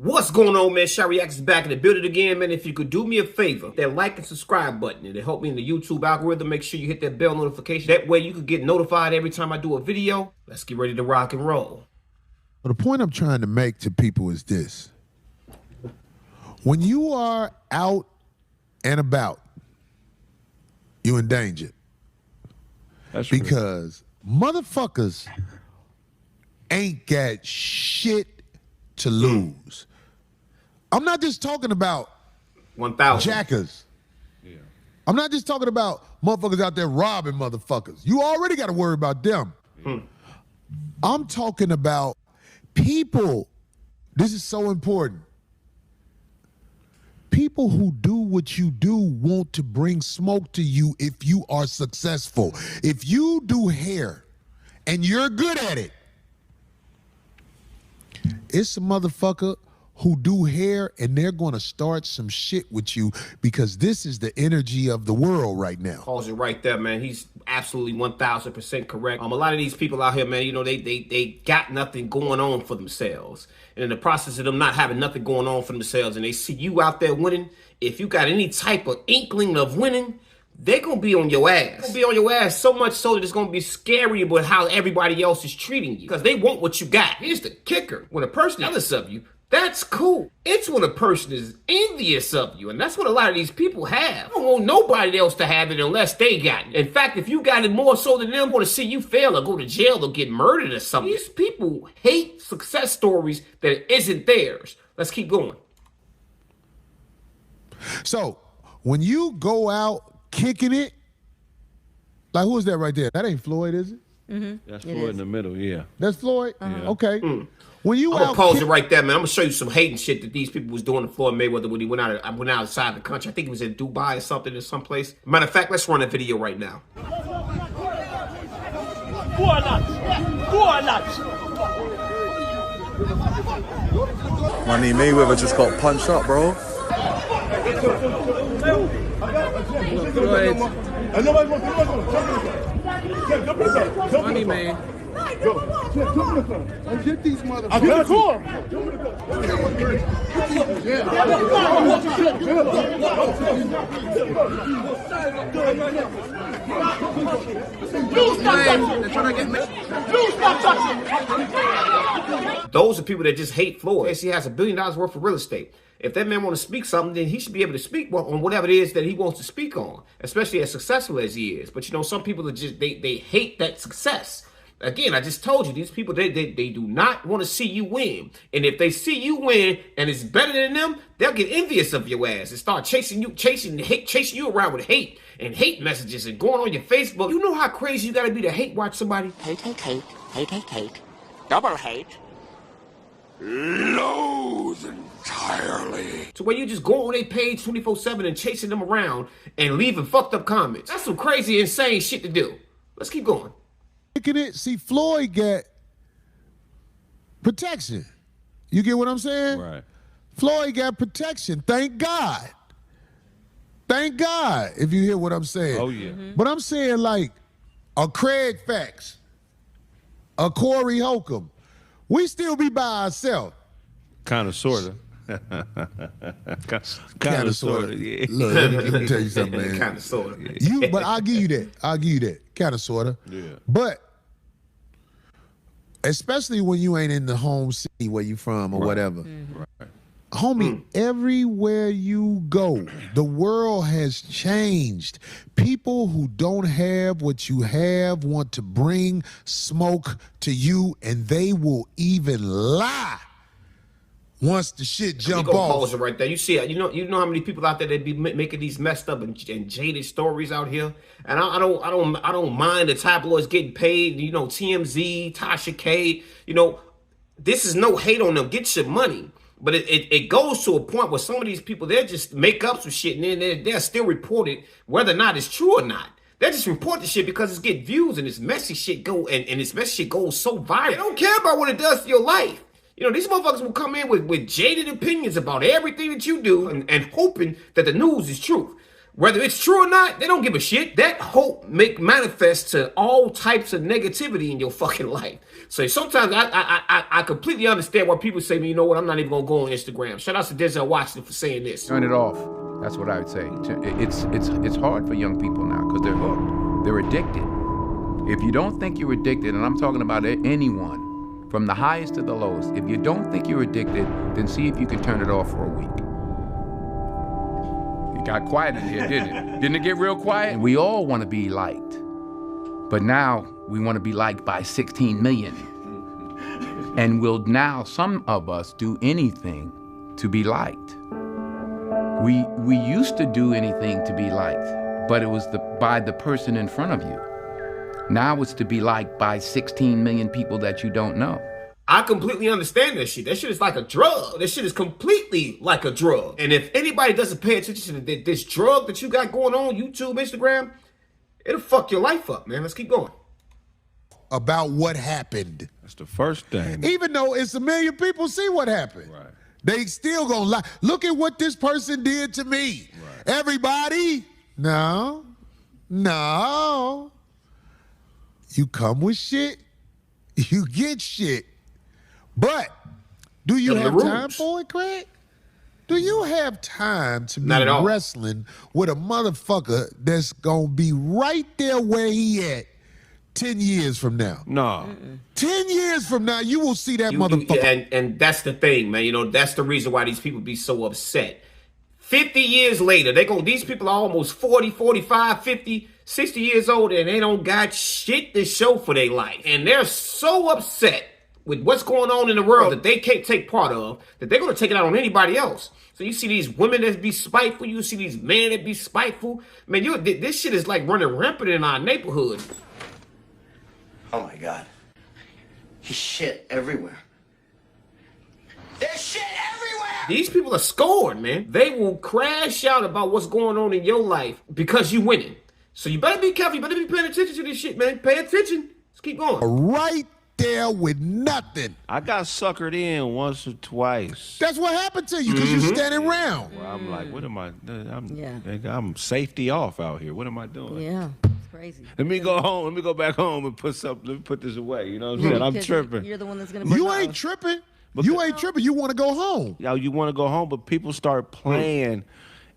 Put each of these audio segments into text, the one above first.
What's going on, man? Shy Reacts is back in the building again, man. If you could do me a favor, that like and subscribe button, it'll help me in the YouTube algorithm. Make sure you hit that bell notification. That way you can get notified every time I do a video. Let's get ready to rock and roll. Well, the point I'm trying to make to people is this. When you are out and about, you're in danger. That's because motherfuckers ain't got shit to lose. I'm not just talking about 1,000 jackers. Yeah. I'm not just talking about motherfuckers out there robbing motherfuckers. You already got to worry about them. I'm talking about people. This is so important. People who do what you do want to bring smoke to you if you are successful. If you do hair and you're good at it, it's a motherfucker who do hair and they're going to start some shit with you because this is the energy of the world right now. Calls it right there, man. He's absolutely 1,000% correct. A lot of these people out here, man, you know, they got nothing going on for themselves. And in the process of them not having nothing going on for themselves and they see you out there winning, if you got any type of inkling of winning, they're going to be on your ass. They're going to be on your ass so much so that it's going to be scary about how everybody else is treating you because they want what you got. Here's the kicker. When a person is jealous of you, that's cool. It's when a person is envious of you, and that's what a lot of these people have. I don't want nobody else to have it unless they got it. In fact, if you got it more so than them, want to see you fail or go to jail or get murdered or something. These people hate success stories that isn't theirs. Let's keep going. So, when you go out kicking it, like who is that right there? That ain't Floyd, is it? Mm-hmm. That's Floyd in the middle, yeah. That's Floyd? Yeah. Okay. When you I'm gonna pause it right there, man. I'm gonna show you some hating shit that these people was doing to Floyd Mayweather when he went outside the country. I think he was in Dubai or something or someplace. Matter of fact, let's run a video right now. Go on, lads. Go on, lads. Money Mayweather just got punched up, bro. Money man. Get these motherfuckers. I got you. Those are people that just hate Floyd. He has $1 billion worth of real estate. If that man want to speak something, then he should be able to speak on whatever it is that he wants to speak on, especially as successful as he is. But you know, some people are just, they hate that success. Again, I just told you, these people, they do not want to see you win. And if they see you win and it's better than them, they'll get envious of your ass and start chasing you around with hate and hate messages and going on your Facebook. You know how crazy you got to be to hate watch somebody? Hate, hate, hate, hate, hate, hate, double hate. Loathe entirely. To where you just go on their page 24/7 and chasing them around and leaving fucked up comments. That's some crazy, insane shit to do. Let's keep going. It. See, Floyd got protection. You get what I'm saying? Right. Floyd got protection. Thank God. Thank God, if you hear what I'm saying. Oh, yeah. But I'm saying like a Craig Fax, a Corey Holcomb, we still be by ourselves. Kind of, sort of. kind of, sort of, yeah. Look, let me tell you something, man. Kind of, sort of. But I'll give you that. I'll give you that. Kind of, sort of. Yeah. But especially when you ain't in the home city where you from or whatever. Right. Homie, everywhere you go, the world has changed. People who don't have what you have want to bring smoke to you, and they will even lie once the shit jump off. Pause it right there. You see, you know how many people out there that be making these messed up and jaded stories out here. And I don't mind the tabloids getting paid. You know, TMZ, Tasha K. You know, this is no hate on them. Get your money. But it goes to a point where some of these people, they'll just make up some shit and then they'll still report it whether or not it's true or not. They just report the shit because it's getting views and this messy shit and this messy shit goes so viral. They don't care about what it does to your life. You know, these motherfuckers will come in with jaded opinions about everything that you do and hoping that the news is truth. Whether it's true or not, they don't give a shit. That hope manifests to all types of negativity in your fucking life. So sometimes I completely understand why people say, you know what, I'm not even gonna go on Instagram. Shout out to Denzel Washington for saying this. Turn it off. That's what I would say. It's hard for young people now because they're hooked. They're addicted. If you don't think you're addicted, and I'm talking about anyone, from the highest to the lowest, if you don't think you're addicted, then see if you can turn it off for a week. It got quiet in here, didn't it? Didn't it get real quiet? We all want to be liked. But now we want to be liked by 16 million. And will now, some of us, do anything to be liked. We used to do anything to be liked, but it was by the person in front of you. Now it's to be liked by 16 million people that you don't know. I completely understand that shit. That shit is like a drug. That shit is completely like a drug. And if anybody doesn't pay attention to this drug that you got going on, YouTube, Instagram, it'll fuck your life up, man. Let's keep going. About what happened. That's the first thing. Even though it's a million people see what happened. Right. They still gonna lie. Look at what this person did to me. Right. Everybody, no. You come with shit, you get shit. But do you have time for it, Craig? Do you have time to be wrestling with a motherfucker that's gonna be right there where he at 10 years from now? No. 10 years from now, you will see that motherfucker. And that's the thing, man. You know, that's the reason why these people be so upset. 50 years later, these people are almost 40, 45, 50, 60 years old, and they don't got shit to show for their life. And they're so upset with what's going on in the world that they can't take part of, that they're going to take it out on anybody else. So you see these women that be spiteful, you see these men that be spiteful. Man, this shit is like running rampant in our neighborhood. Oh my God. He's shit everywhere. There's shit everywhere! These people are scored, man. They will crash out about what's going on in your life because you winning. So you better be careful. You better be paying attention to this shit, man. Pay attention. Let's keep going. Right there with nothing. I got suckered in once or twice. That's what happened to you because you're standing around. Well, I'm like, what am I doing? I'm safety off out here. What am I doing? Yeah. It's crazy. Let me go home. Let me go back home and let me put this away. You know what I'm saying? I'm tripping. You're the one that's going to You ain't tripping. You ain't tripping. You want to go home. Yeah, you want to go home, but people start playing.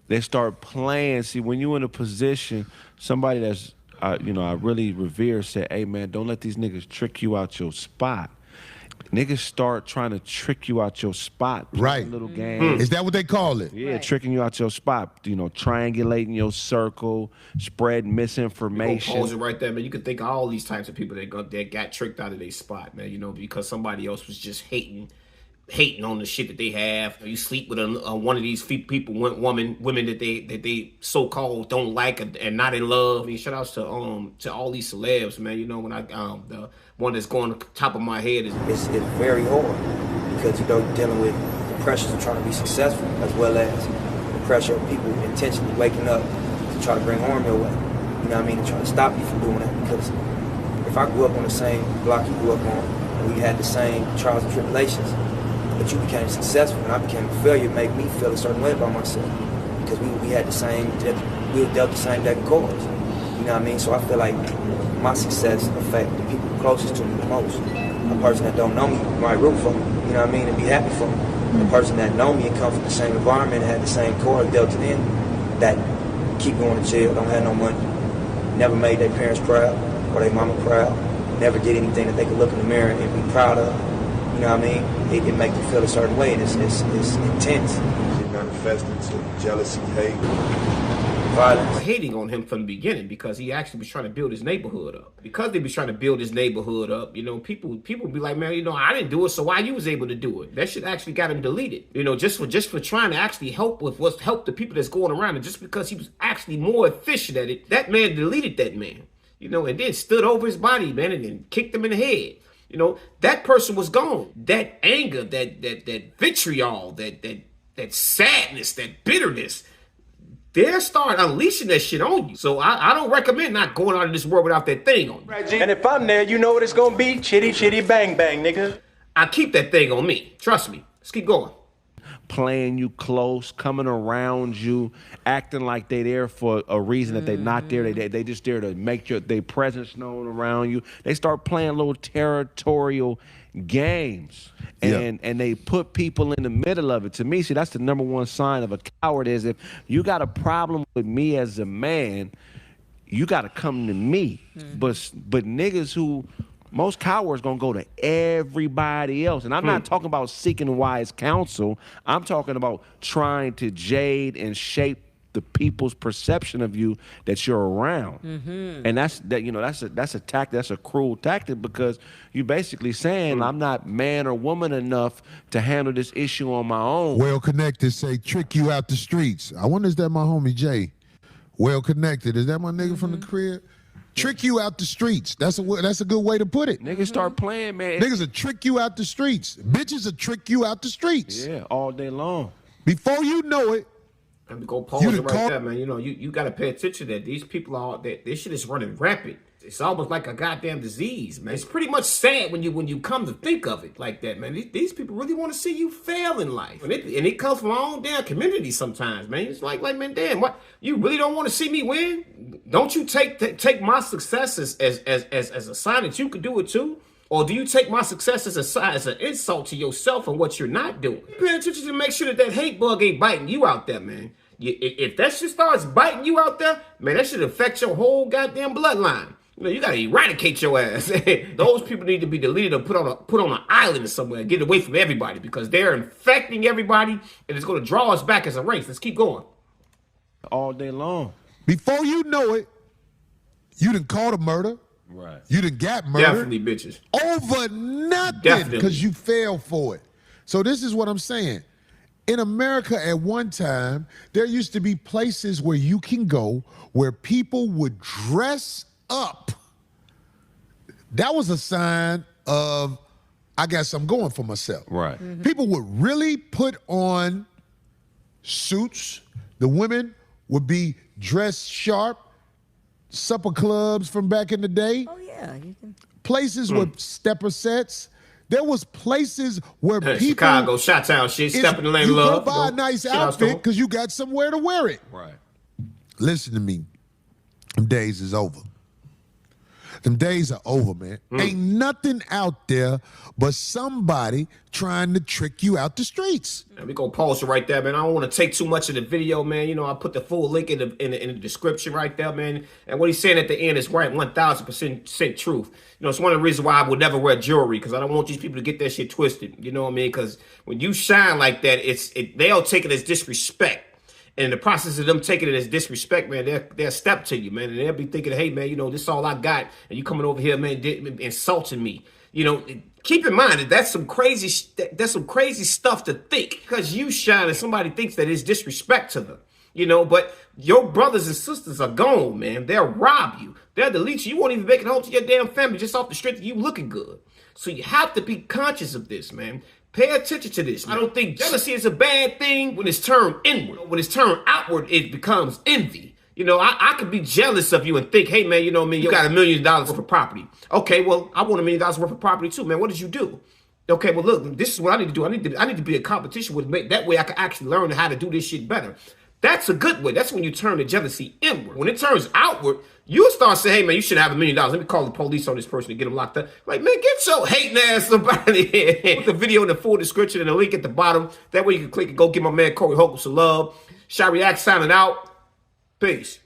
They start playing. See, when you're in a position, somebody that's, I really revere said, hey, man, don't let these niggas trick you out your spot. Niggas start trying to trick you out your spot. Right. Little game. Is that what they call it? Yeah, tricking you out your spot. Triangulating your circle, spreading misinformation. Pause it right there, man. You can think of all these types of people that got tricked out of their spot, man. Because somebody else was just hating on the shit that they have. You sleep with one of these people, women that they so-called don't like and not in love. I mean, shout outs to all these celebs, man. When the one that's going on the top of my head is it's very hard because you're dealing with the pressures of trying to be successful as well as the pressure of people intentionally waking up to try to bring harm your way. You know what I mean? And trying to stop you from doing that. Because if I grew up on the same block you grew up on and we had the same trials and tribulations, but you became successful and I became a failure, it made me feel a certain way about myself because we had the same, we were dealt the same deck of cards. You know what I mean? So I feel like my success affects the people closest to me the most. A person that don't know me might root for me, you know what I mean, and be happy for me. A person that know me and come from the same environment and had the same cards dealt to them, that keep going to jail, don't have no money, never made their parents proud or their mama proud, never did anything that they could look in the mirror and be proud of. You know what I mean? It makes you feel a certain way, and it's intense. It manifests into jealousy, hate, violence. Hating on him from the beginning because he actually was trying to build his neighborhood up. Because they was trying to build his neighborhood up, people be like, man, I didn't do it, so why you was able to do it? That shit actually got him deleted. Just for trying to actually help the people that's going around, and just because he was actually more efficient at it, that man deleted that man. And then stood over his body, man, and then kicked him in the head. That person was gone. That anger, that vitriol, that sadness, that bitterness, they'll start unleashing that shit on you. So I don't recommend not going out of this world without that thing on you. And if I'm there, you know what it's gonna be? Chitty, chitty, bang, bang, nigga. I keep that thing on me. Trust me. Let's keep going. playing you close, coming around you, acting like they there for a reason that they're not there. They just there to make their presence known around you. They start playing little territorial games, and they put people in the middle of it. To me, see, that's the number one sign of a coward is if you got a problem with me as a man, you got to come to me. But niggas who, most cowards gonna go to everybody else. And I'm not talking about seeking wise counsel. I'm talking about trying to jade and shape the people's perception of you that you're around. And that's a tactic, that's a cruel tactic, because you basically saying I'm not man or woman enough to handle this issue on my own. Well Connected say trick you out the streets. I wonder is that my homie Jay? Well Connected, is that my nigga from the crib? Trick you out the streets. That's a good way to put it. Niggas start playing, man. Niggas will trick you out the streets. Bitches will trick you out the streets. Yeah, all day long. Before you know it, I'm gonna go pause it right there, man. You know, you gotta pay attention that these people are that this shit is running rampant. It's almost like a goddamn disease, man. It's pretty much sad when you come to think of it like that, man. These people really want to see you fail in life, and it comes from our own damn community sometimes, man. It's like man, damn, what, you really don't want to see me win? Don't you take my success as a sign that you could do it too? Or do you take my success as an insult to yourself and what you're not doing? Pay attention to make sure that hate bug ain't biting you out there, man. If that shit starts biting you out there, man, that should affect your whole goddamn bloodline. You know, you gotta eradicate your ass. Those people need to be deleted or put on an island somewhere, get away from everybody, because they're infecting everybody, and it's gonna draw us back as a race. Let's keep going. All day long. before you know it, you done caught a murder. Right. You done got murdered. Definitely, bitches. Over nothing because you fell for it. So this is what I'm saying. In America at one time, there used to be places where you can go where people would dress up. That was a sign of, I guess I'm going for myself. Right. Mm-hmm. People would really put on suits. The women would be dressed sharp. Supper clubs from back in the day. Oh, yeah. You can. Places with stepper sets. There was places where people... Chicago, Chi-Town shit, step in the lane of love. You go buy a nice outfit because you got somewhere to wear it. Right. Listen to me. Them days is over. Them days are over, man. Ain't nothing out there but somebody trying to trick you out the streets. And we gonna pause it right there, man. I don't want to take too much of the video, man. You know, I put the full link in the description right there, man. And what he's saying at the end is right, 1,000% truth. You know, it's one of the reasons why I would never wear jewelry, because I don't want these people to get that shit twisted. You know what I mean? Because when you shine like that, they'll take it as disrespect. And in the process of them taking it as disrespect, man, they'll step to you, man. And they'll be thinking, hey, man, you know, this is all I got. And you coming over here, man, insulting me. You know, keep in mind that that's some crazy stuff to think. Because you shine and somebody thinks that it's disrespect to them. You know, but your brothers and sisters are gone, man. They'll rob you. They'll delete you. You won't even make it home to your damn family just off the strength of you looking good. So you have to be conscious of this, man. Pay attention to this. I don't think jealousy is a bad thing when it's turned inward. When it's turned outward, it becomes envy. You know, I could be jealous of you and think, hey, man, you know, man, you got $1 million worth of property. Okay, well, I want $1 million worth of property too, man. What did you do? Okay, well, look, this is what I need to do. I need to be in competition with me. That way I can actually learn how to do this shit better. That's a good way. That's when you turn the jealousy inward. When it turns outward, you'll start saying, hey, man, you should have $1 million. Let me call the police on this person and get him locked up. Like, man, get your hating ass up out of here. Put the video in the full description and the link at the bottom. That way you can click and go give my man Corey Holcomb some love. Shy React signing out. Peace.